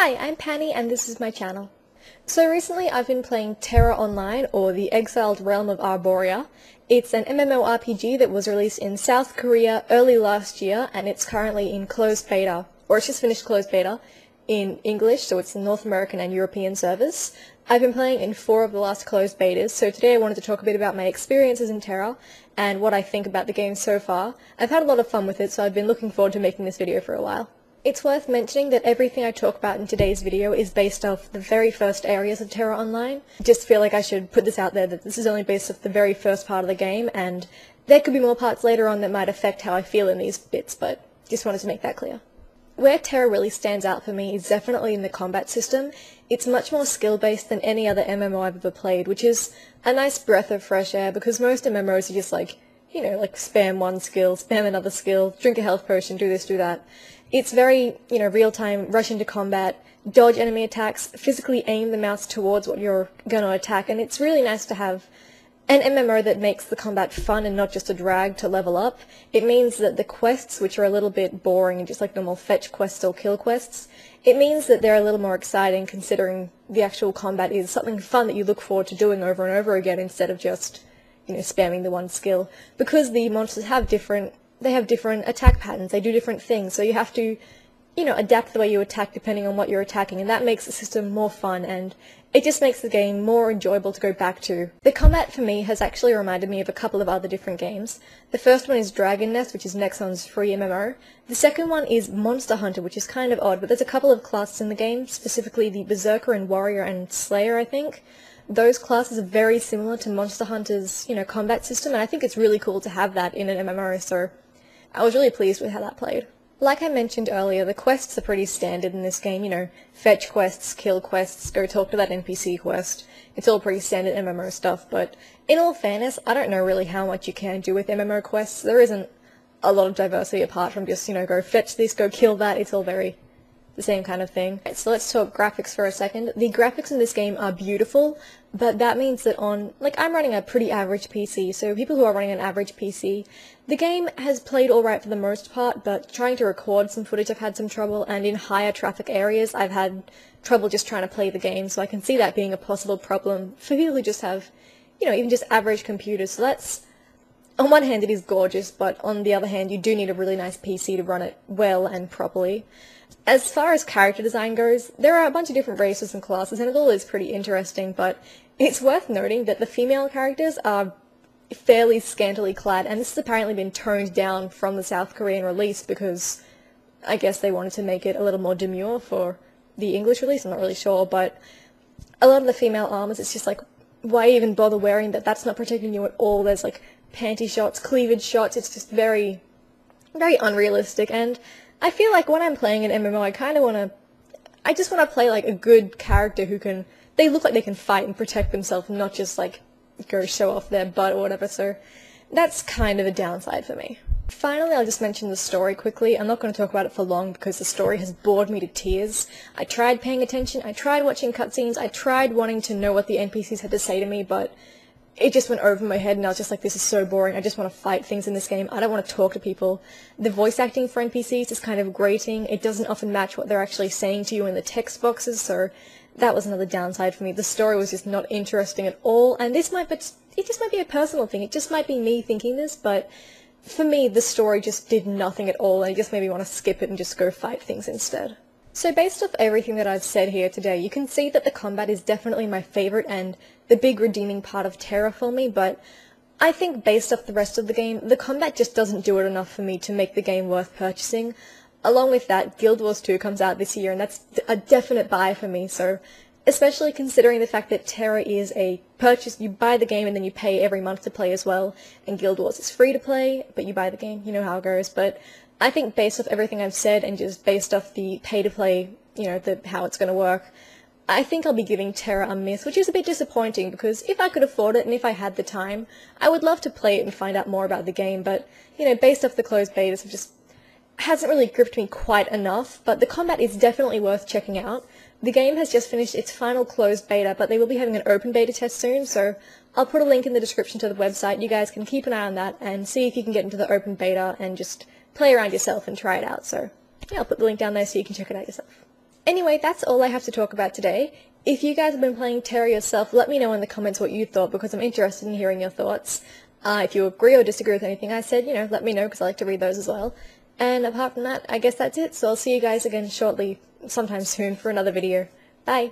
Hi, I'm Penny and this is my channel. So recently I've been playing TERA Online, or the Exiled Realm of Arborea. It's an MMORPG that was released in South Korea early last year, and it's currently in closed beta, or it's just finished closed beta, in English, so it's the North American and European servers. I've been playing in 4 of the last closed betas, so today I wanted to talk a bit about my experiences in TERA and what I think about the game so far. I've had a lot of fun with it, so I've been looking forward to making this video for a while. It's worth mentioning that everything I talk about in today's video is based off the very first areas of TERA Online. I just feel like I should put this out there that this is only based off the very first part of the game, and there could be more parts later on that might affect how I feel in these bits, but just wanted to make that clear. Where TERA really stands out for me is definitely in the combat system. It's much more skill-based than any other MMO I've ever played, which is a nice breath of fresh air, because most MMOs are just like, you know, like spam one skill, spam another skill, drink a health potion, do this, do that. It's very, real-time, rush into combat, dodge enemy attacks, physically aim the mouse towards what you're going to attack, and it's really nice to have an MMO that makes the combat fun and not just a drag to level up. It means that the quests, which are a little bit boring and just like normal fetch quests or kill quests, it means that they're a little more exciting considering the actual combat is something fun that you look forward to doing over and over again instead of just, spamming the one skill. Because the monsters have different attack patterns, they do different things, so you have to, adapt the way you attack depending on what you're attacking, and that makes the system more fun, and it just makes the game more enjoyable to go back to. The combat for me has actually reminded me of a couple of other different games. The first one is Dragon Nest, which is Nexon's free MMO. The second one is Monster Hunter, which is kind of odd, but there's a couple of classes in the game, specifically the Berserker and Warrior and Slayer, I think. Those classes are very similar to Monster Hunter's, combat system, and I think it's really cool to have that in an MMO, so I was really pleased with how that played. Like I mentioned earlier, the quests are pretty standard in this game, fetch quests, kill quests, go talk to that NPC quest. It's all pretty standard MMO stuff, but in all fairness, I don't know really how much you can do with MMO quests. There isn't a lot of diversity apart from just, go fetch this, go kill that. It's all very the same kind of thing. Right, so let's talk graphics for a second. The graphics in this game are beautiful, but that means that I'm running a pretty average PC, so people who are running an average PC, the game has played alright for the most part, but trying to record some footage I've had some trouble, and in higher traffic areas I've had trouble just trying to play the game, so I can see that being a possible problem for people who just have, even just average computers. So that's, on one hand it is gorgeous, but on the other hand you do need a really nice PC to run it well and properly. As far as character design goes, there are a bunch of different races and classes, and it all is pretty interesting, but it's worth noting that the female characters are fairly scantily clad, and this has apparently been toned down from the South Korean release because I guess they wanted to make it a little more demure for the English release. I'm not really sure, but a lot of the female armors, it's just like, why even bother wearing that? That's not protecting you at all. There's like panty shots, cleavage shots, it's just very, very unrealistic, and I feel like when I'm playing an MMO, I just want to play like a good character who they look like they can fight and protect themselves, not just like go show off their butt or whatever, so that's kind of a downside for me. Finally, I'll just mention the story quickly. I'm not going to talk about it for long because the story has bored me to tears. I tried paying attention, I tried watching cutscenes, I tried wanting to know what the NPCs had to say to me, but it just went over my head and I was just like, this is so boring, I just want to fight things in this game, I don't want to talk to people. The voice acting for NPCs is kind of grating, it doesn't often match what they're actually saying to you in the text boxes, so that was another downside for me. The story was just not interesting at all, and it just might be a personal thing, it just might be me thinking this, but for me the story just did nothing at all, and it just made me want to skip it and just go fight things instead. So based off everything that I've said here today, you can see that the combat is definitely my favourite and the big redeeming part of TERA for me, but I think based off the rest of the game, the combat just doesn't do it enough for me to make the game worth purchasing. Along with that, Guild Wars 2 comes out this year, and that's a definite buy for me, so especially considering the fact that TERA is a purchase, you buy the game and then you pay every month to play as well, and Guild Wars is free to play, but you buy the game, you know how it goes, but I think based off everything I've said and just based off the pay-to-play, how it's going to work, I think I'll be giving TERA a miss, which is a bit disappointing because if I could afford it and if I had the time, I would love to play it and find out more about the game, but, based off the closed betas, it just hasn't really gripped me quite enough, but the combat is definitely worth checking out. The game has just finished its final closed beta, but they will be having an open beta test soon, so I'll put a link in the description to the website. You guys can keep an eye on that and see if you can get into the open beta and just play around yourself and try it out, so yeah, I'll put the link down there so you can check it out yourself. Anyway, that's all I have to talk about today. If you guys have been playing TERA yourself, let me know in the comments what you thought, because I'm interested in hearing your thoughts. If you agree or disagree with anything I said, let me know, because I like to read those as well. And apart from that, I guess that's it, so I'll see you guys again shortly, sometime soon, for another video. Bye!